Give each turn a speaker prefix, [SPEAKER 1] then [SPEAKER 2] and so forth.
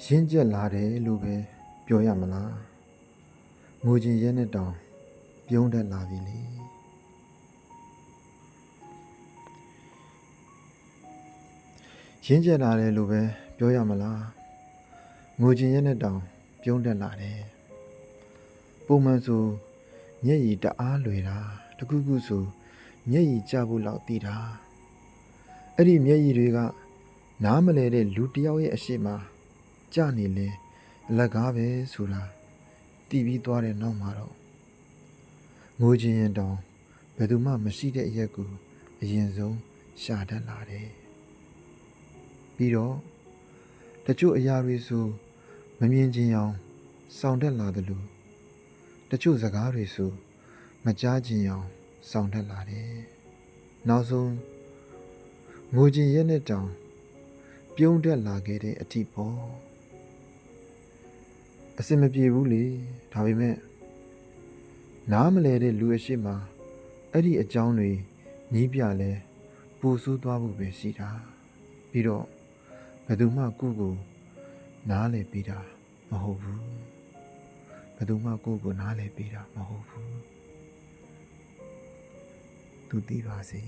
[SPEAKER 1] ရင့်ကျက်လာတယ်လို့ပဲပြောရမလားငိုချင်ရဲနဲ့တောင်ပြုံးတတ်လာပြီလေရင့်ကျက်လာတယ်လို့ပဲပြောရမလားငိုချင်ရဲနဲ့တောင်ပြုံးတတ်လာတယ်ပုံမှန်ဆိုမျက်ရည်တအားလွယ်တာတခုခုဆိုမျက်ရည်ကျဖို့လောက်တည်တာအဲ့ဒီမျက်ရည်တွေကနားမလဲတဲ့လူတစ်ယောက်ရဲ့အရှိမကြနေလေအလကားပဲဆိုတာတည်ပြီးသွားတဲ့နောက်မှာတော့ငိုချင်ရင်တောင်ဘယ်သူမှမရှိတဲ့အရက်ကိုအရင်ဆုံးရှာတတ်လာတယ်ပြီးတော့တချို့အရာတွေဆိုမမြင်ချင်အောင်စောင့်တတ်လာတယ်လို့တချို့စကားတွေဆိုမကြားချင်အောင်စောင့်တတ်လာတယ်နောက်ဆုံးငိုချင်ရက်နဲ့တောင်ပြုံးတက်လာခဲ့တဲ့အထိပေါ့အစင်မပြေဘူးလေဒါပေမဲ့နားမလဲတဲ့လူအရှိမအဲ့ဒီအကြောင်းတွေညီးပြလဲပူဆိုးသွားဖို့ပဲရှိတာပြီးတော့ဘယ်သူမှကိုယ့်ကိုနားလဲပေးတာမဟုတ်ဘူးဘယ်သူမှကိုယ့်ကိုနားလဲပေးတာမဟုတ်ဘူးသူသိပါစေ